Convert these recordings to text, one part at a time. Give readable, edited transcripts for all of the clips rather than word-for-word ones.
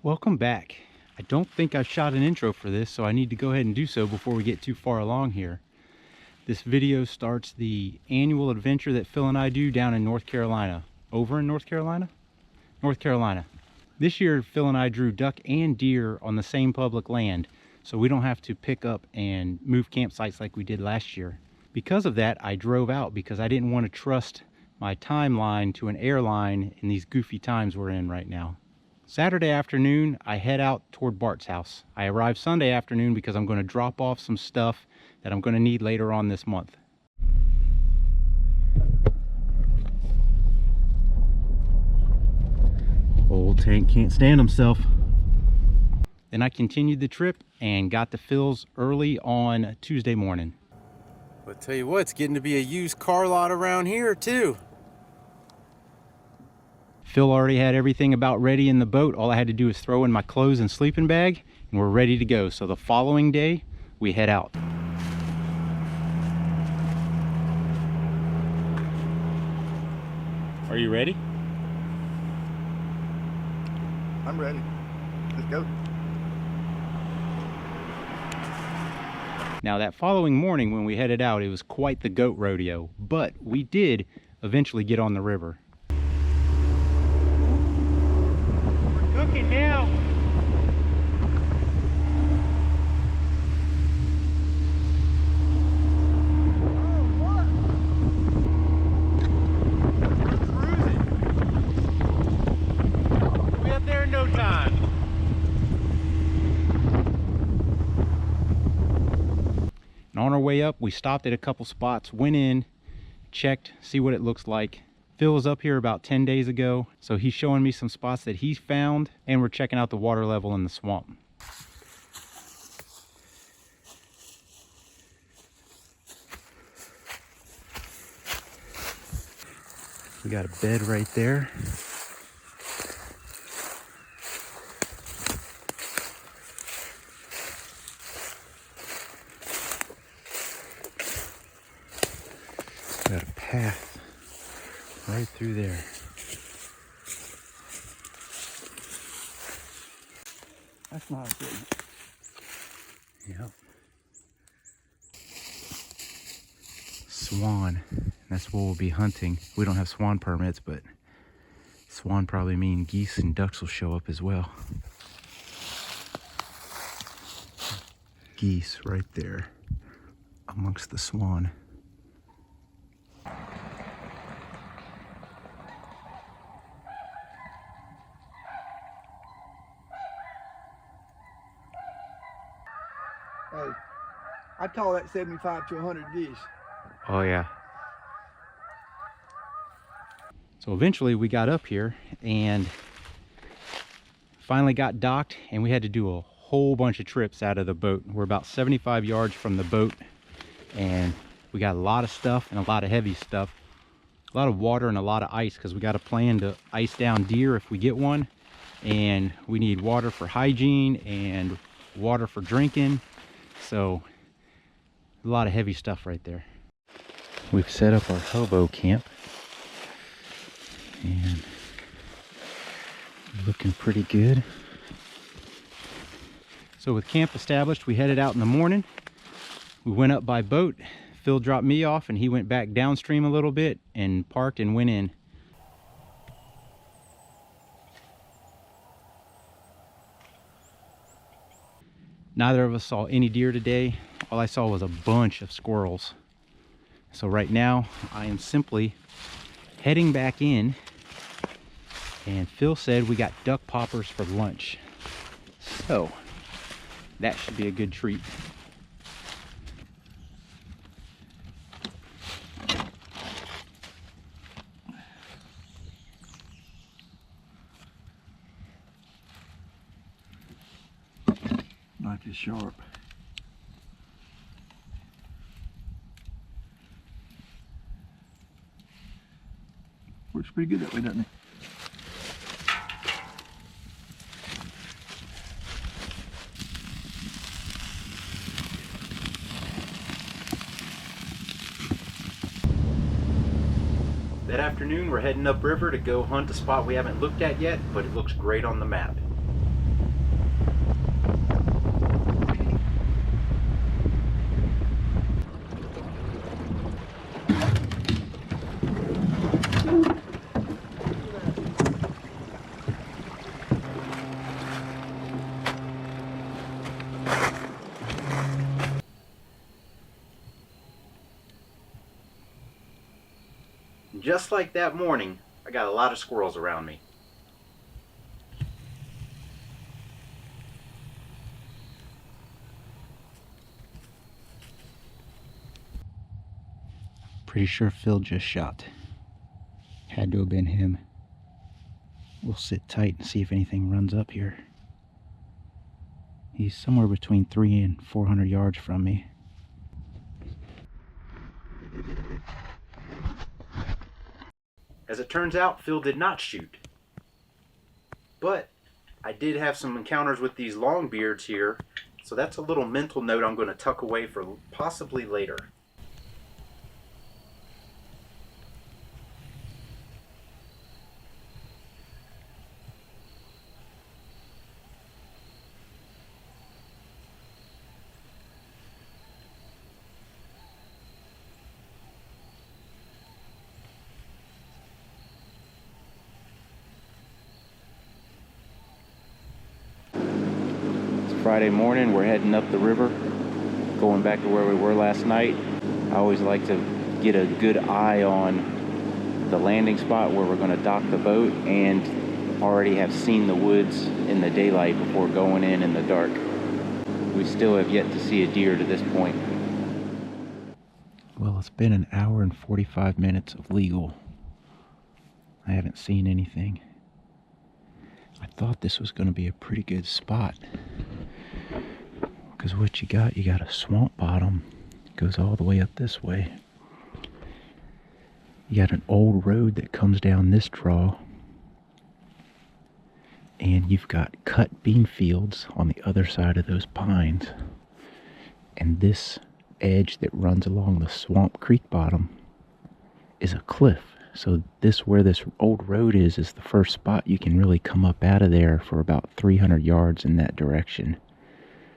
Welcome back. I don't think I've shot an intro for this, so I need to go ahead and do so before we get too far along here. This video starts the annual adventure that Phil and I do down in North Carolina. Over in North Carolina? North Carolina. This year, Phil and I drew duck and deer on the same public land, so we don't have to pick up and move campsites like we did last year. Because of that, I drove out because I didn't want to trust my timeline to an airline in these goofy times we're in right now. Saturday afternoon, I head out toward Bart's house. I arrive Sunday afternoon because I'm going to drop off some stuff that I'm going to need later on this month. Old tank can't stand himself. Then I continued the trip and got to Phil's early on Tuesday morning. But tell you what, it's getting to be a used car lot around here too. Phil already had everything about ready in the boat. All I had to do was throw in my clothes and sleeping bag, and we're ready to go. So the following day, we head out. Are you ready? I'm ready. Let's go. Now that following morning when we headed out, it was quite the goat rodeo, but we did eventually get on the river. Cooking now. Oh, what? We're cruising. We'll be up there in no time. And on our way up, we stopped at a couple spots, went in, checked, see what it looks like. Phil was up here about 10 days ago, so he's showing me some spots that he's found, and we're checking out the water level in the swamp. We got a bed right there. Got a path right through there. That's not good. Yep. Swan. That's what we'll be hunting. We don't have swan permits, but swan probably mean geese and ducks will show up as well. Geese right there amongst the swan. Hey, I call that 75 to 100 geese. Oh yeah. So eventually we got up here and finally got docked, and we had to do a whole bunch of trips out of the boat. We're about 75 yards from the boat, and we got a lot of stuff and a lot of heavy stuff. A lot of water and a lot of ice, because we got a plan to ice down deer if we get one. And we need water for hygiene and water for drinking. So a lot of heavy stuff right there. We've set up our hobo camp and looking pretty good. So with camp established, we headed out in the morning. We went up by boat. Phil dropped me off and he went back downstream a little bit and parked and went in. Neither of us saw any deer today. All I saw was a bunch of squirrels. So right now I am simply heading back in, and Phil said we got duck poppers for lunch. So that should be a good treat. Not as sharp. Works pretty good that way, doesn't it? That afternoon we're heading upriver to go hunt a spot we haven't looked at yet, but it looks great on the map. Just like that morning, I got a lot of squirrels around me. Pretty sure Phil just shot. Had to have been him. We'll sit tight and see if anything runs up here. He's somewhere between 300 and 400 yards from me. As it turns out, Phil did not shoot. But I did have some encounters with these longbeards here, so that's a little mental note I'm going to tuck away for possibly later. Friday morning, we're heading up the river, going back to where we were last night. I always like to get a good eye on the landing spot where we're going to dock the boat, and already have seen the woods in the daylight before going in the dark. We still have yet to see a deer to this point. Well, it's been an hour and 45 minutes of legal. I haven't seen anything. I thought this was going to be a pretty good spot, because what you got a swamp bottom. It goes all the way up this way. You got an old road that comes down this draw, and you've got cut bean fields on the other side of those pines, and this edge that runs along the swamp creek bottom is a cliff. So this, where this old road is the first spot you can really come up out of there for about 300 yards in that direction.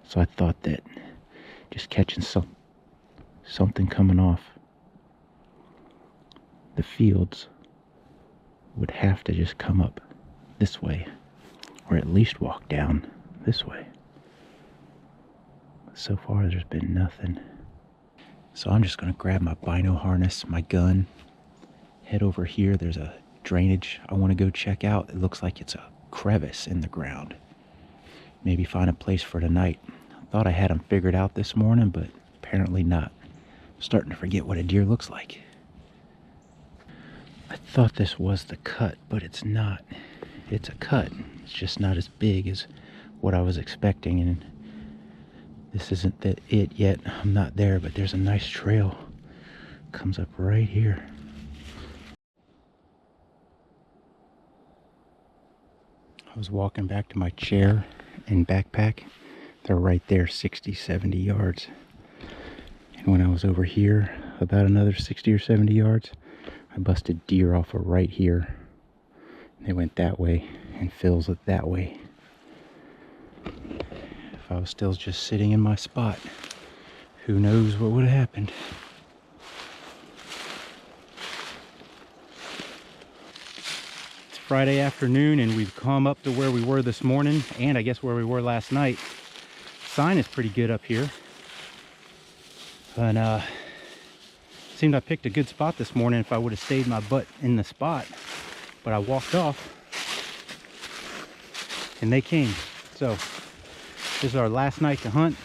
So I thought that just catching something coming off the fields would have to just come up this way, or at least walk down this way. So far there's been nothing. So I'm just going to grab my bino harness, my gun, head over here. There's a drainage I want to go check out. It looks like it's a crevice in the ground. Maybe find a place for tonight. Thought I had them figured out this morning, but apparently not. I'm starting to forget what a deer looks like. I thought this was the cut, but it's not. It's a cut. It's just not as big as what I was expecting, and this isn't it yet. I'm not there, but there's a nice trail. Comes up right here. I was walking back to my chair and backpack. They're right there, 60, 70 yards. And when I was over here, about another 60 or 70 yards, I busted deer off of right here. They went that way, and Phil's that way. If I was still just sitting in my spot, who knows what would have happened. Friday afternoon, and we've come up to where we were this morning, and I guess where we were last night. Sign is pretty good up here, and seemed I picked a good spot this morning if I would have stayed my butt in the spot, but I walked off and they came. So this is our last night to hunt.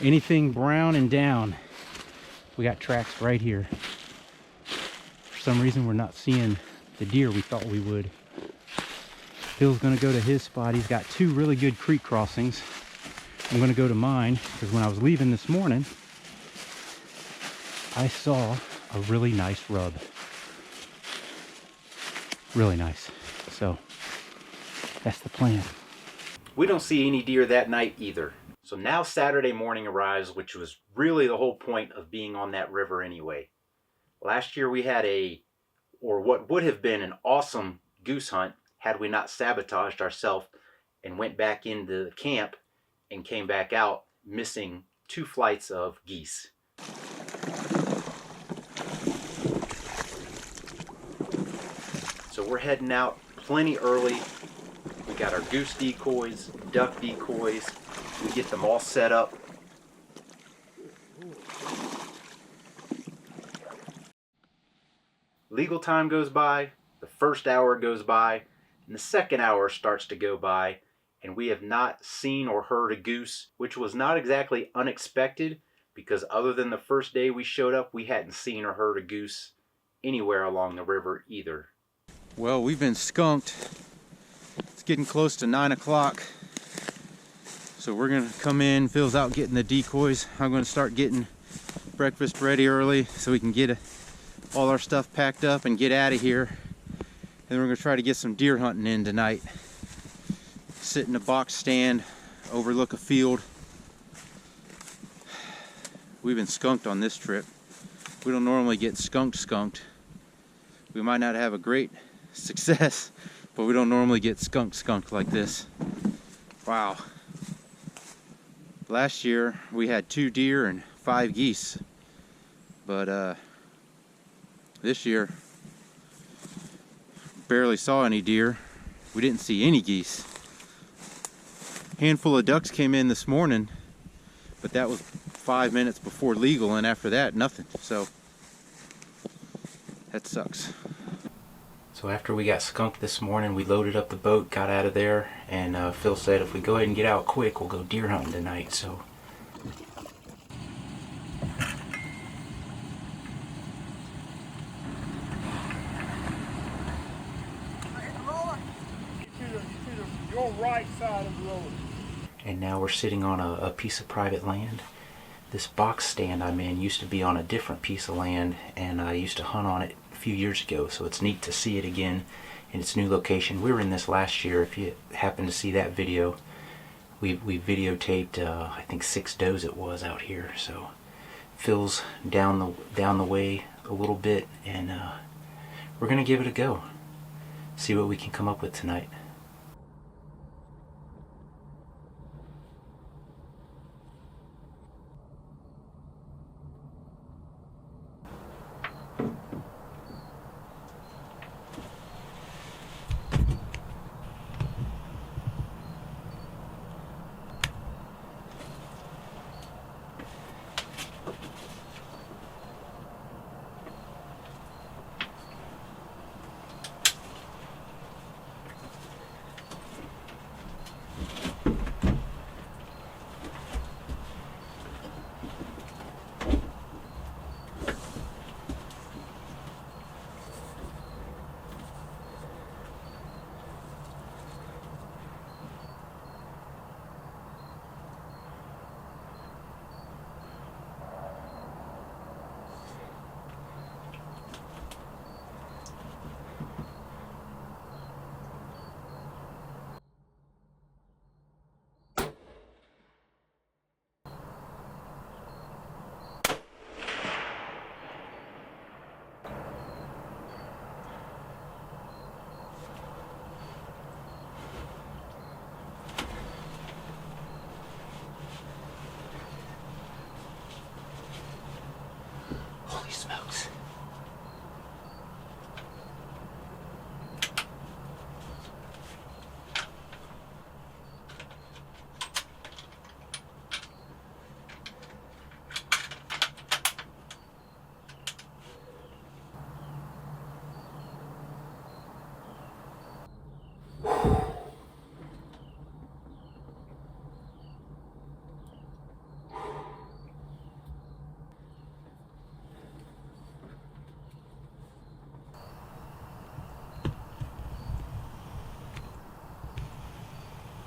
Anything brown and down, we got tracks right here. For some reason we're not seeing the deer we thought we would. Phil's gonna go to his spot. He's got two really good creek crossings. I'm gonna go to mine, because when I was leaving this morning, I saw a really nice rub. Really nice. So that's the plan. We don't see any deer that night either. So now Saturday morning arrives, which was really the whole point of being on that river anyway. Last year we had what would have been an awesome goose hunt had we not sabotaged ourselves and went back into the camp and came back out missing 2 flights of geese. So we're heading out plenty early. We got our goose decoys, duck decoys. We get them all set up. Legal time goes by, the first hour goes by, and the second hour starts to go by, and we have not seen or heard a goose, which was not exactly unexpected, because other than the first day we showed up, we hadn't seen or heard a goose anywhere along the river either. Well, we've been skunked. It's getting close to 9 o'clock. So we're gonna come in, Phil's out getting the decoys. I'm gonna start getting breakfast ready early so we can get all our stuff packed up and get out of here. And then we're gonna try to get some deer hunting in tonight. Sit in a box stand, overlook a field. We've been skunked on this trip. We don't normally get skunked. We might not have a great success, but we don't normally get skunked like this. Wow. Last year we had 2 deer and 5 geese, but this year barely saw any deer. We didn't see any geese. Handful of ducks came in this morning, but that was 5 minutes before legal, and after that nothing. So that sucks. So after we got skunked this morning, we loaded up the boat, got out of there, and Phil said if we go ahead and get out quick, we'll go deer hunting tonight. So Your right side of the road. and now we're sitting on a piece of private land. This box stand I'm in used to be on a different piece of land, and I used to hunt on it a few years ago, so it's neat to see it again in its new location. We were in this last year. If you happen to see that video, we videotaped I think 6 does it was out here. So Phil's down the way a little bit, and we're gonna give it a go, see what we can come up with tonight. Holy smokes.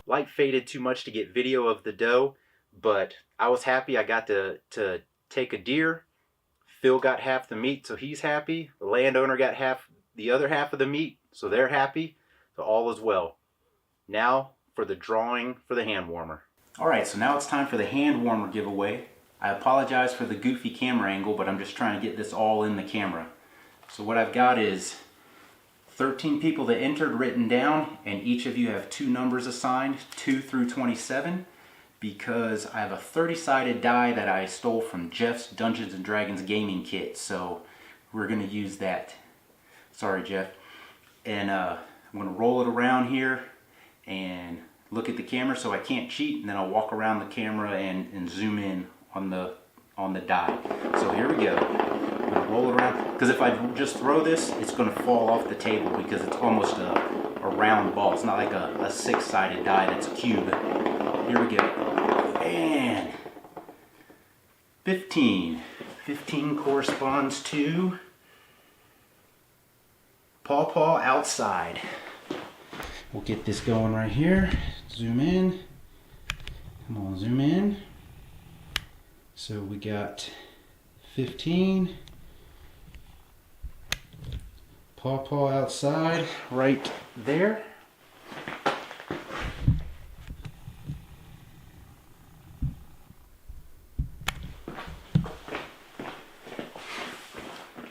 Light faded too much to get video of the doe, but I was happy I got to take a deer. Phil got half the meat, so he's happy. The landowner got the other half of the meat, so they're happy. So all is well. Now for the drawing for the hand warmer. All right, so now it's time for the hand warmer giveaway. I apologize for the goofy camera angle, but I'm just trying to get this all in the camera. So what I've got is 13 people that entered written down, and each of you have 2 numbers assigned, 2 through 27, because I have a 30-sided die that I stole from Jeff's Dungeons & Dragons gaming kit, so we're going to use that. Sorry, Jeff. And I'm going to roll it around here and look at the camera so I can't cheat, and then I'll walk around the camera and zoom in on the die. So here we go. I'm going to roll it around, because if I just throw this, it's going to fall off the table because it's almost a round ball. It's not like a 6-sided die that's a cube. Here we go. And 15. 15 corresponds to Paw Paw outside. We'll get this going right here. Zoom in. Come on, zoom in. So we got 15. Paw Paw outside right there.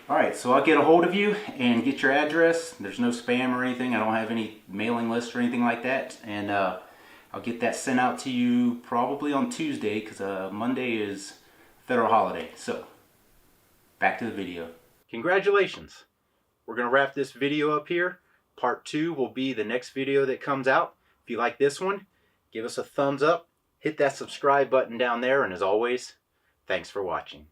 Alright, so I'll get a hold of you and get your address. There's no spam or anything. I don't have any mailing list or anything like that. And I'll get that sent out to you probably on Tuesday, because Monday is federal holiday. So, back to the video. Congratulations! We're going to wrap this video up here. Part 2 will be the next video that comes out. If you like this one, give us a thumbs up. Hit that subscribe button down there. And as always, thanks for watching.